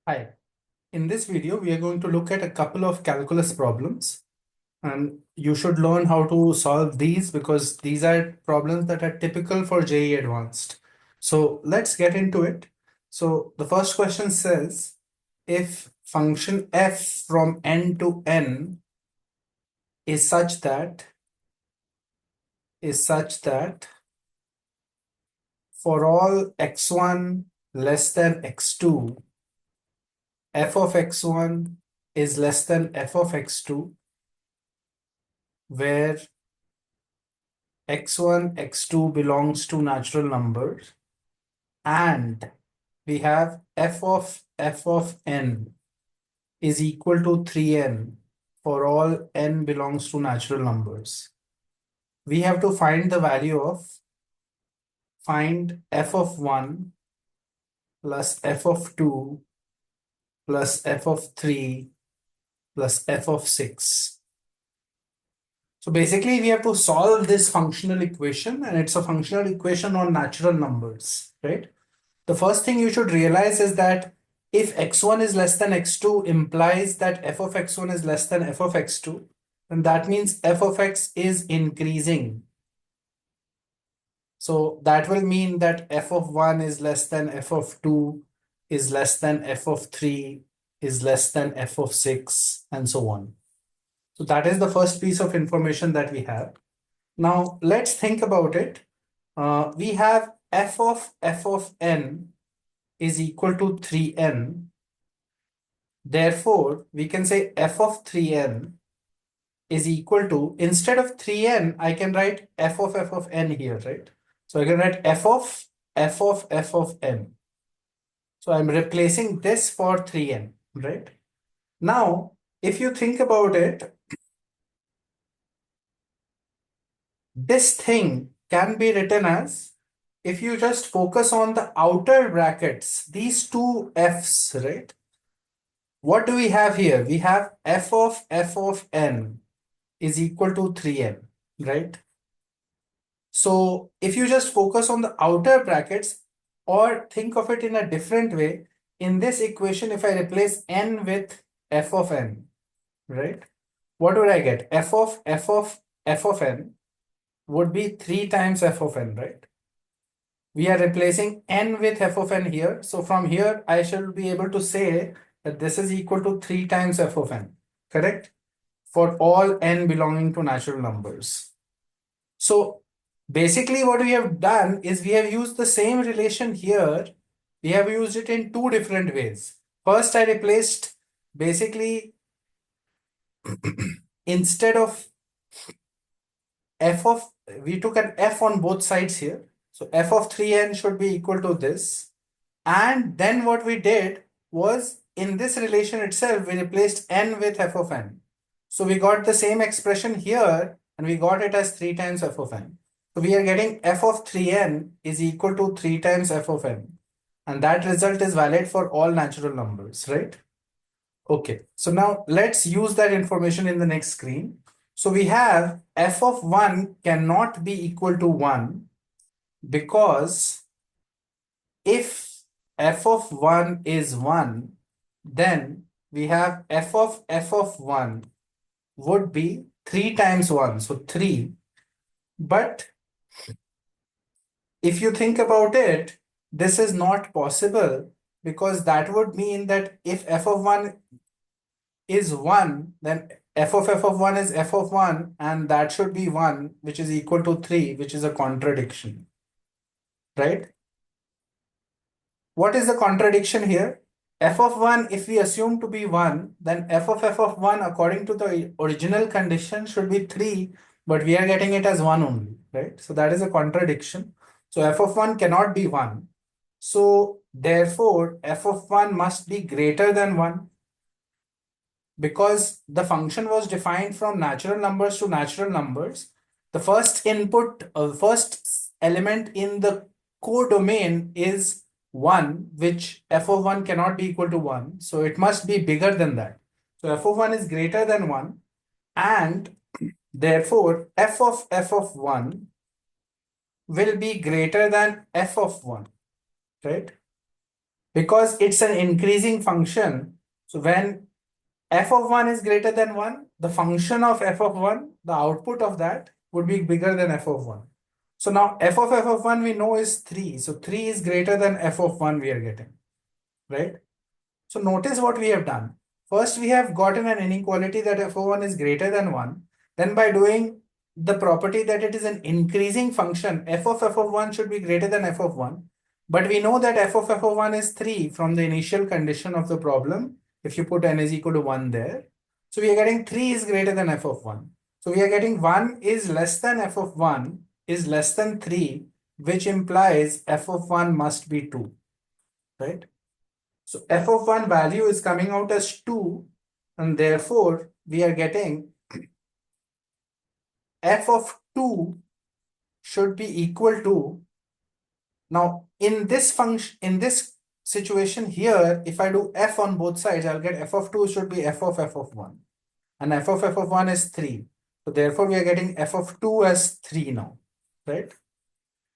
Hi, in this video, we are going to look at a couple of calculus problems, and you should learn how to solve these because these are problems that are typical for JEE Advanced. So let's get into it. So the first question says, if function f from n to n is such that for all x1 less than x2, f of x1 is less than f of x2, where x1, x2 belongs to natural numbers, and we have f of n is equal to 3n for all n belongs to natural numbers. We have to find the value of find f of 1 plus f of 2 plus f of 3 plus f of 6. So basically we have to solve this functional equation, and it's a functional equation on natural numbers, right? The first thing you should realize is that if x1 is less than x2 implies that f of x1 is less than f of x2, then that means f of x is increasing. So that will mean that f of 1 is less than f of 2 is less than f of 3 is less than f of 6 and so on. So that is the first piece of information that we have. Now let's think about it. We have f of n is equal to 3n. Therefore, we can say f of 3n is equal to, instead of 3n, I can write f of n here, right? So I can write f of n. So I'm replacing this for 3n, right? Now, if you think about it, this thing can be written as, if you just focus on the outer brackets, these two f's, right? What do we have here? We have f of n is equal to 3n, right? So if you just focus on the outer brackets, or think of it in a different way, in this equation, if I replace n with f of n, right? What would I get? F of n would be 3 times f of n, right? We are replacing n with f of n here. So from here, I shall be able to say that this is equal to 3 times f of n, correct? For all n belonging to natural numbers. So basically what we have done is we have used the same relation here. We have used it in two different ways. First, I replaced basically instead of f of, we took an f on both sides here. So f of 3n should be equal to this. And then what we did was, in this relation itself, we replaced n with f of n. So we got the same expression here, and we got it as 3 times f of n. So we are getting f of 3n is equal to 3 times f of n. And that result is valid for all natural numbers, right? Okay, so now let's use that information in the next screen. So we have f of 1 cannot be equal to 1, because if f of 1 is 1, then we have f of 1 would be 3 times 1, so 3. But if you think about it, this is not possible, because that would mean that if f of 1 is 1, then f of 1 is f of 1, and that should be 1, which is equal to 3, which is a contradiction, right? What is the contradiction here? F of 1, if we assume to be 1, then f of 1 according to the original condition should be 3, but we are getting it as 1 only, right? So that is a contradiction. So f of 1 cannot be 1. So therefore, f of 1 must be greater than 1, because the function was defined from natural numbers to natural numbers. The first input, first element in the codomain is 1, which f of 1 cannot be equal to 1. So it must be bigger than that. So f of 1 is greater than 1, and therefore f of 1 will be greater than f of 1, right? because it's an increasing function. So when f of 1 is greater than 1, the function of f of 1, the output of that would be bigger than f of 1. So now f of 1 we know is 3. So 3 is greater than f of 1 we are getting, right? So notice what we have done. First, we have gotten an inequality that f of 1 is greater than 1. Then by doing the property that it is an increasing function, f of 1 should be greater than f of 1. But we know that f of 1 is 3 from the initial condition of the problem. If you put n is equal to 1 there. So we are getting 3 is greater than f of 1. So we are getting 1 is less than f of 1 is less than 3, which implies f of 1 must be 2, right? So f of 1 value is coming out as 2, and therefore we are getting f of 2 should be equal to, now in this function, in this situation here, if I do f on both sides, I'll get f of 2 should be f of 1, and f of 1 is 3. So therefore we are getting f of 2 as 3 now, right?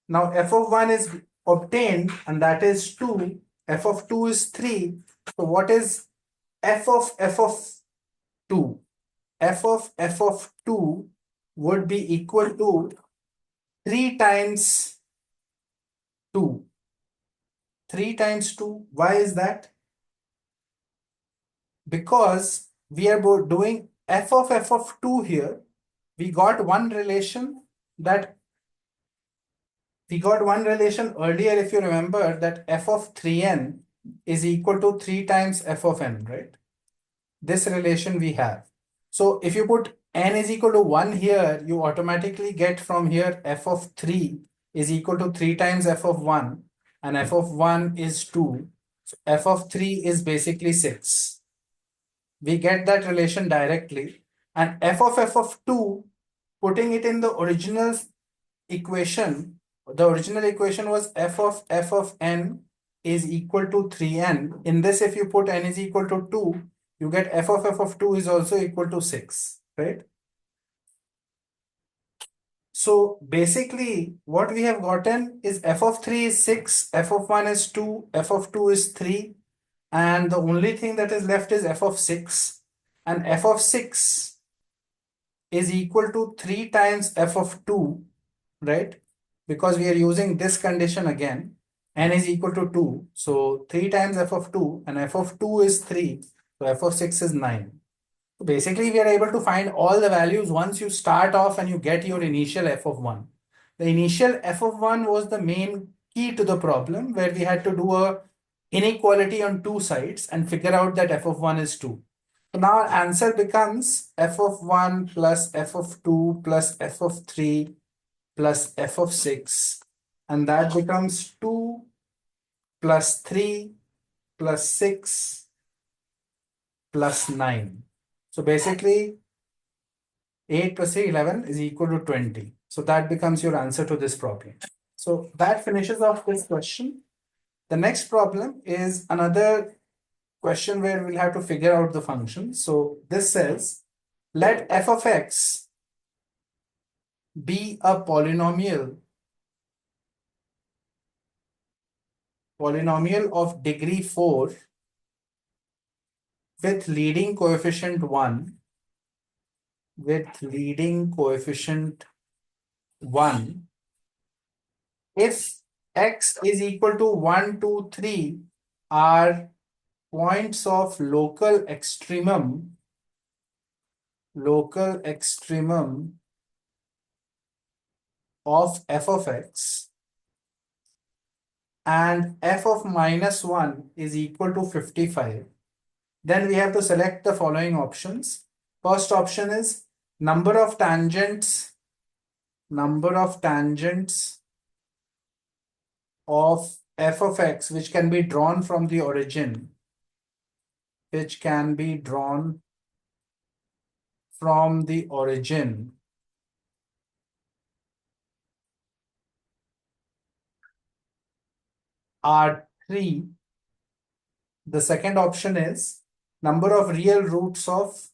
Now f of 1 is obtained, and that is 2. F of 2 is 3. So what is f of 2? F of 2 would be equal to 3 times 2. 3 times 2. Why is that? Because we are doing f of 2 here. We got one relation that we got one relation earlier, if you remember, that f of 3n is equal to 3 times f of n, right? This relation we have. So if you put n is equal to 1 here, you automatically get from here f of 3 is equal to 3 times f of 1, and f of 1 is 2. So f of 3 is basically 6. We get that relation directly. And f of 2, putting it in the original equation, the original equation was f of n is equal to 3n. In this, if you put n is equal to 2, you get f of 2 is also equal to 6, right? So basically what we have gotten is f of 3 is 6, f of 1 is 2, f of 2 is 3, and the only thing that is left is f of 6, and f of 6 is equal to 3 times f of 2, right? Because we are using this condition again, n is equal to 2. So 3 times f of 2, and f of 2 is 3. So f of 6 is 9. So basically, we are able to find all the values once you start off and you get your initial f of 1. The initial f of 1 was the main key to the problem, where we had to do a inequality on two sides and figure out that f of 1 is 2. So now our answer becomes f of 1 plus f of 2 plus f of 3 plus f of 6, and that becomes 2 plus 3 plus 6 plus 9. So basically 8 plus 3, 11 is equal to 20. So that becomes your answer to this problem. So that finishes off this question. The next problem is another question where we'll have to figure out the function. So this says, let f of x be a polynomial of degree 4 with leading coefficient 1, if x is equal to 1, 2, 3 are points of local extremum of f of x, and f of minus 1 is equal to 55, then we have to select the following options. First option is number of tangents of f of x which can be drawn from the origin, are 3. The second option is number of real roots of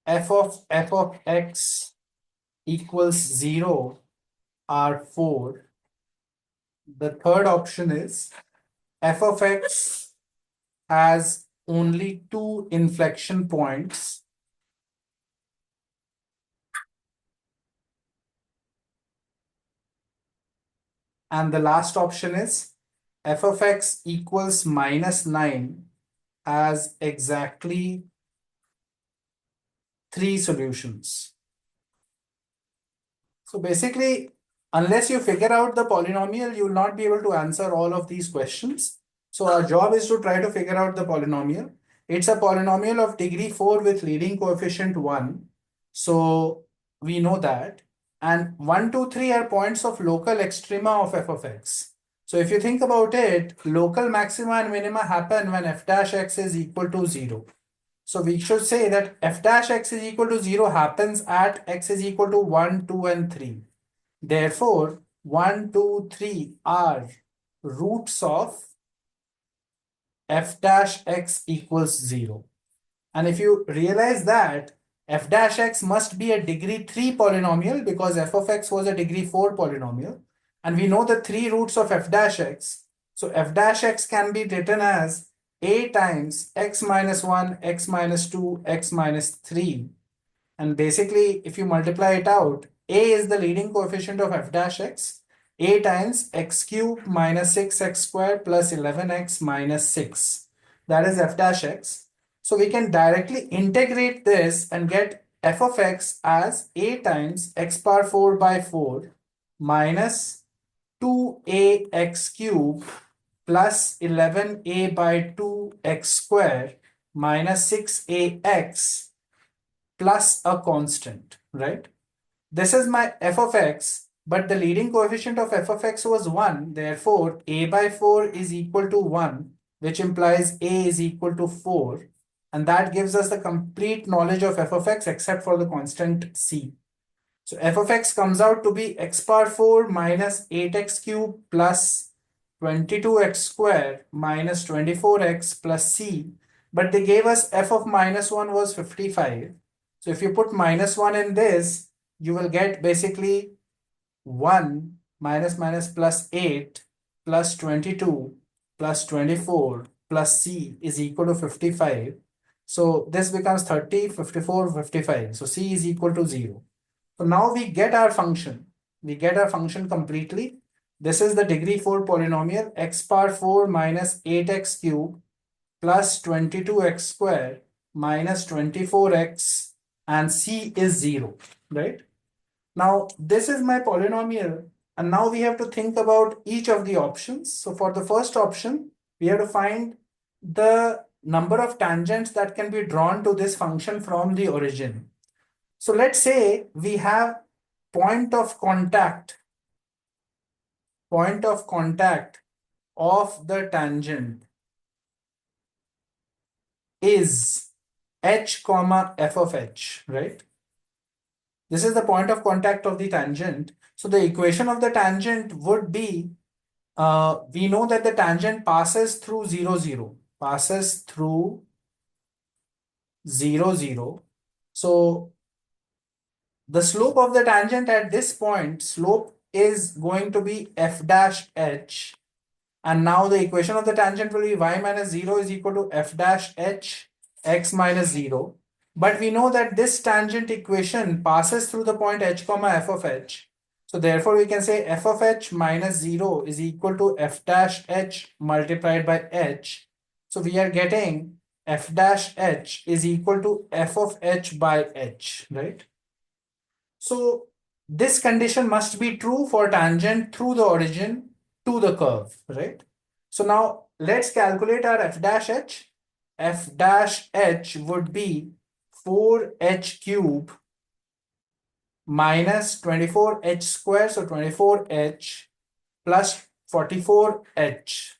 f of x equals 0 are 4. The third option is f of x has only two inflection points. And the last option is f of x equals -9 has exactly three solutions. So basically, unless you figure out the polynomial, you will not be able to answer all of these questions. So our job is to try to figure out the polynomial. It's a polynomial of degree 4 with leading coefficient 1. So we know that. And 1, 2, 3 are points of local extrema of f of x. So if you think about it, local maxima and minima happen when f dash x is equal to 0. So we should say that f dash x is equal to 0 happens at x is equal to 1, 2, and 3. Therefore, 1, 2, 3 are roots of f dash x equals 0. And if you realize that f dash x must be a degree 3 polynomial because f of x was a degree 4 polynomial. And we know the three roots of f dash x. So f dash x can be written as a times x minus 1, x minus 2, x minus 3. And basically, if you multiply it out, a is the leading coefficient of f dash x, a times x cube minus 6x squared plus 11x minus 6. That is f dash x. So we can directly integrate this and get f of x as a times x power 4 by 4 minus 2ax cube plus 11a by 2x squared minus 6ax plus a constant, right? This is my f of x, but the leading coefficient of f of x was 1. Therefore, a by 4 is equal to 1, which implies a is equal to 4. And that gives us the complete knowledge of f of x except for the constant c. So f of x comes out to be x power 4 minus 8x cube plus 22x squared minus 24x plus c. But they gave us f of minus 1 was 55. So if you put minus 1 in this, you will get basically 1 minus minus plus 8 plus 22 plus 24 plus c is equal to 55. So this becomes 30, 54, 55. So c is equal to 0. So now we get our function. We get our function completely. This is the degree 4 polynomial x power 4 minus 8x cube plus 22x squared minus 24x and c is 0, right? Now this is my polynomial and now we have to think about each of the options. So for the first option, we have to find the number of tangents that can be drawn to this function from the origin. So let's say we have point of contact of the tangent is h comma f of h, right? This is the point of contact of the tangent. So the equation of the tangent would be, we know that the tangent passes through 0, 0, passes through 0, 0. So the slope of the tangent at this point, slope is going to be f dash h. And now the equation of the tangent will be y minus 0 is equal to f dash h x minus 0. But we know that this tangent equation passes through the point h comma f of h. So therefore we can say f of h minus 0 is equal to f dash h multiplied by h. So we are getting f dash h is equal to f of h by h, right? So this condition must be true for tangent through the origin to the curve, right? So now let's calculate our f dash h. F dash h would be 4h cube minus 24h square, so 24h plus 44h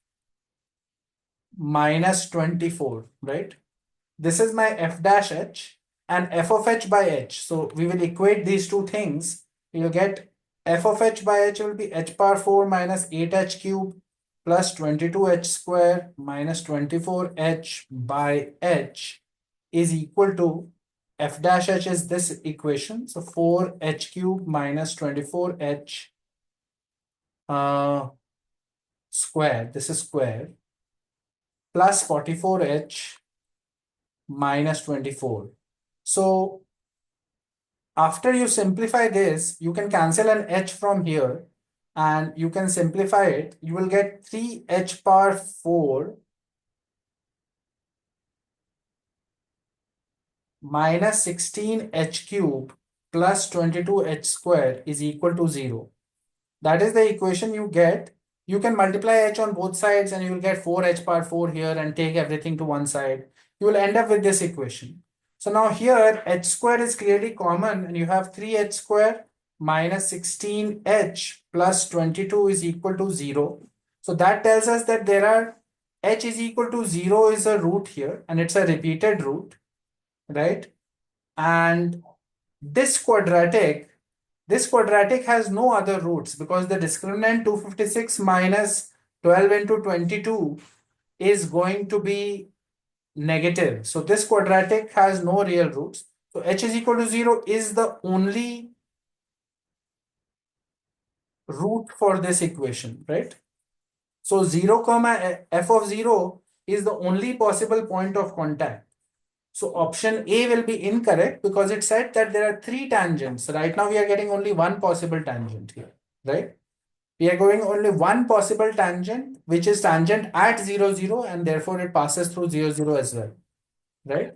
minus 24, right? This is my f dash h and f of h by h. So we will equate these two things. We will get f of h by h will be h power 4 minus 8h cube plus 22h square minus 24h by h is equal to f dash h is this equation. So 4h cube minus 24h square, this is square, plus 44h minus 24. So after you simplify this, you can cancel an h from here and you can simplify it. You will get 3h power 4 minus 16h cube plus 22h square is equal to 0. That is the equation you get. You can multiply h on both sides and you will get 4h power 4 here and take everything to one side. You will end up with this equation. So now here h square is clearly common and you have 3h square minus 16h plus 22 is equal to 0. So that tells us that there are h is equal to 0 is a root here and it's a repeated root, right? And this quadratic has no other roots because the discriminant 256 minus 12 into 22 is going to be negative. So this quadratic has no real roots. So h is equal to 0 is the only root for this equation, right? So 0 comma f of 0 is the only possible point of contact. So option A will be incorrect because it said that there are 3 tangents. Right now we are getting only one possible tangent here, right? We are going only one possible tangent, which is tangent at 0, 0, and therefore it passes through 0, 0 as well, right?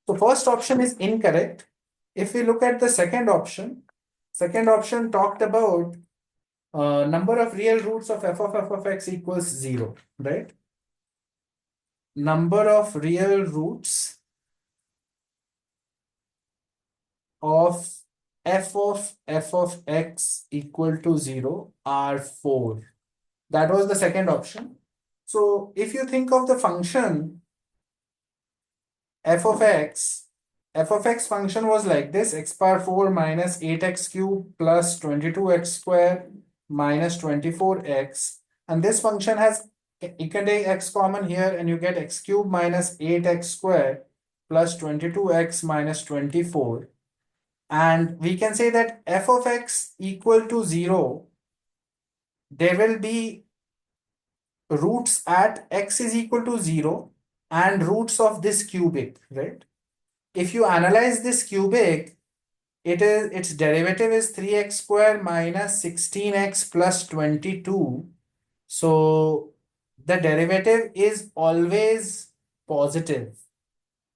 So first option is incorrect. If we look at the second option talked about number of real roots of f of x equals 0, right? Number of real roots of f of x equal to 0 are 4. That was the second option. So if you think of the function f of x function was like this: x power 4 minus 8x cube plus 22x square minus 24x. And this function has, you can take x common here and you get x cube minus 8x square plus 22x minus 24. And we can say that f of x equal to 0, there will be roots at x is equal to 0 and roots of this cubic, right? If you analyze this cubic, its derivative is 3x square minus 16x plus 22. So the derivative is always positive,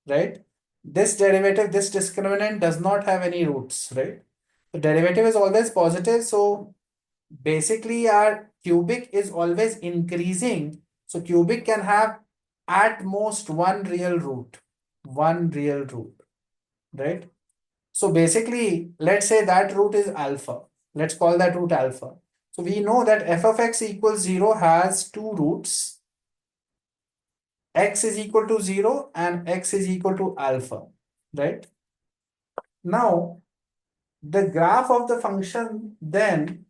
right? This derivative, this discriminant does not have any roots, right? The derivative is always positive. So basically our cubic is always increasing. So cubic can have at most one real root, right? So basically, let's say that root is alpha. Let's call that root alpha. So we know that f of x equals 0 has two roots. X is equal to 0 and x is equal to alpha, right? Now, the graph of the function, then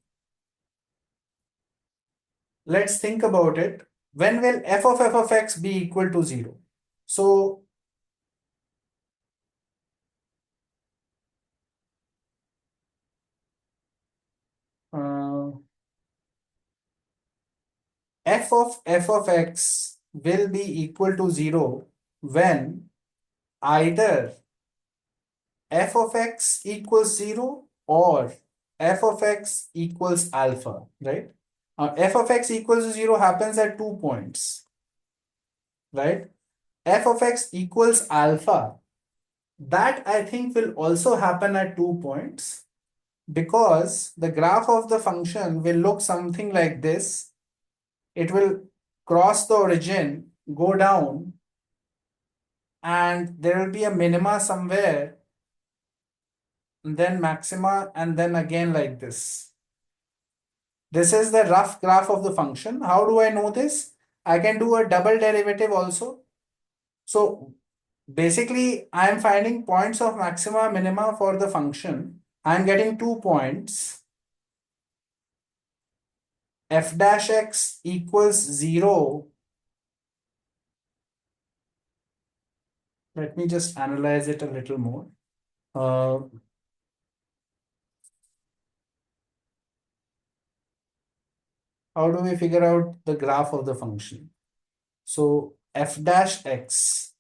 let's think about it. When will f of x be equal to 0? So uh, f of x will be equal to 0 when either f of x equals 0 or f of x equals alpha, right? F of x equals 0 happens at 2 points, right? F of x equals alpha, that I think will also happen at 2 points because the graph of the function will look something like this. It will cross the origin, go down, and there will be a minima somewhere, and then maxima, and then again like this. This is the rough graph of the function. How do I know this? I can do a double derivative also. So basically, I am finding points of maxima, minima for the function. I am getting 2 points. F dash x equals 0. Let me just analyze it a little more. Uh, how do we figure out the graph of the function? So f dash x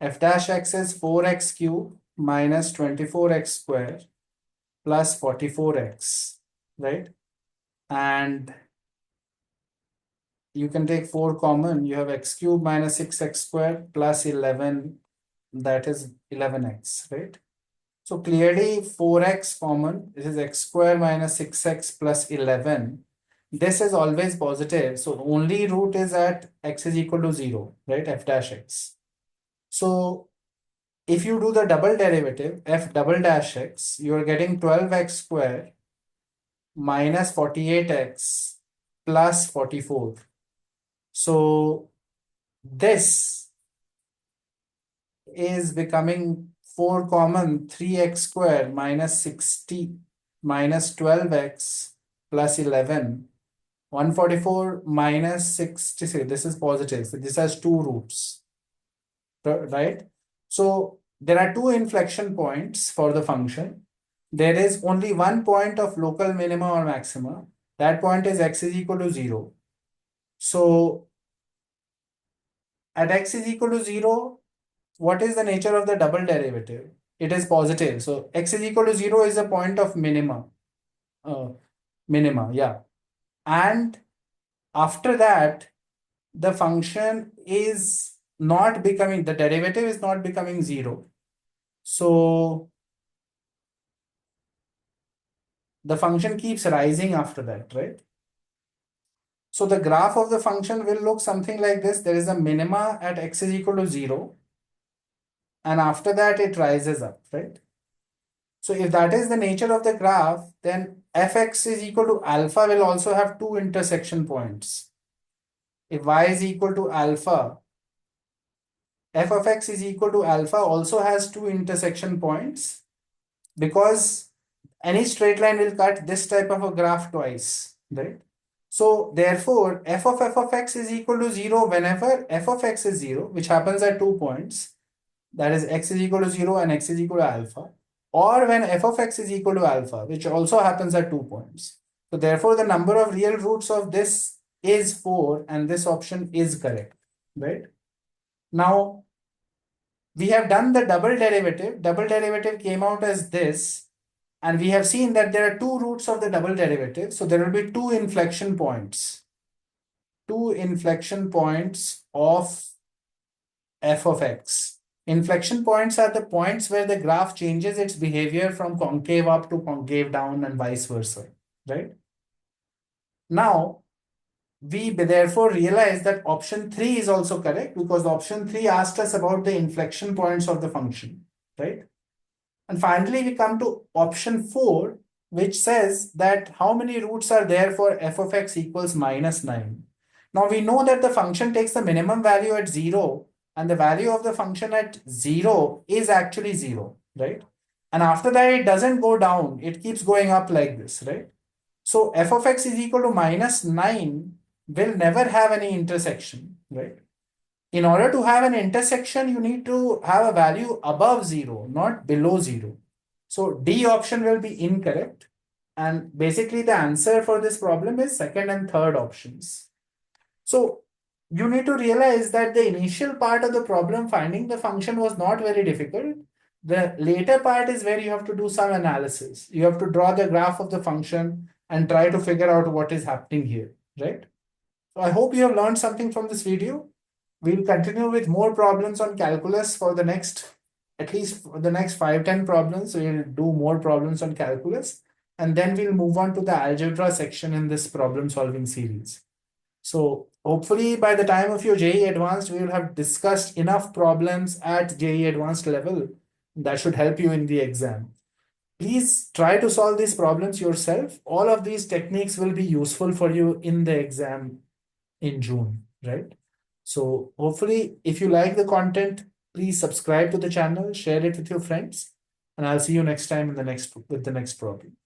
is 4x cube minus 24x square plus 44x, right? And you can take 4 common. You have x cube minus 6x square plus 11, that is 11x, right? So clearly 4x common. This is x square minus 6x plus 11. This is always positive. So only root is at x is equal to 0, right? F dash x. So if you do the double derivative, f double dash x, you are getting 12x square minus 48x plus 44. So this is becoming 4 common, 3x square minus 60 minus 12x plus 11. 144 minus 66, this is positive. So this has two roots, right? So there are two inflection points for the function. There is only one point of local minima or maxima. That point is x is equal to 0. So at x is equal to 0, what is the nature of the double derivative? It is positive. So x is equal to 0 is a point of minima. Yeah. And after that, the function is not becoming, the derivative is not becoming 0. So the function keeps rising after that, right? So the graph of the function will look something like this. There is a minima at x is equal to 0. And after that, it rises up, right? So if that is the nature of the graph, then fx is equal to alpha will also have two intersection points. If y is equal to alpha, f of x is equal to alpha also has two intersection points, because any straight line will cut this type of a graph twice, right? So therefore, f of x is equal to 0 whenever f of x is 0, which happens at 2 points, that is x is equal to 0 and x is equal to alpha, or when f of x is equal to alpha, which also happens at 2 points. So therefore, the number of real roots of this is 4, and this option is correct, right? Now, we have done the double derivative. Double derivative came out as this, and we have seen that there are two roots of the double derivative. So there will be two inflection points. Two inflection points of f of x. Inflection points are the points where the graph changes its behavior from concave up to concave down and vice versa, right? Now, we therefore realize that option 3 is also correct, because option 3 asked us about the inflection points of the function, right? And finally, we come to option 4, which says that how many roots are there for f of x equals minus 9. Now we know that the function takes the minimum value at 0, and the value of the function at 0 is actually 0, right? And after that, it doesn't go down. It keeps going up like this, right? So f of x is equal to minus 9 will never have any intersection, right? In order to have an intersection, you need to have a value above 0, not below 0. So D option will be incorrect. And basically the answer for this problem is second and third options. So you need to realize that the initial part of the problem, finding the function, was not very difficult. The later part is where you have to do some analysis. You have to draw the graph of the function and try to figure out what is happening here, right? So I hope you have learned something from this video. We'll continue with more problems on calculus for the next, at least for the next 5-10 problems. We'll do more problems on calculus, and then we'll move on to the algebra section in this problem solving series. So hopefully by the time of your JEE Advanced, we will have discussed enough problems at JEE Advanced level that should help you in the exam. Please try to solve these problems yourself. All of these techniques will be useful for you in the exam in June, right? So hopefully, if you like the content, please subscribe to the channel, share it with your friends, and I'll see you next time in the next with the next problem.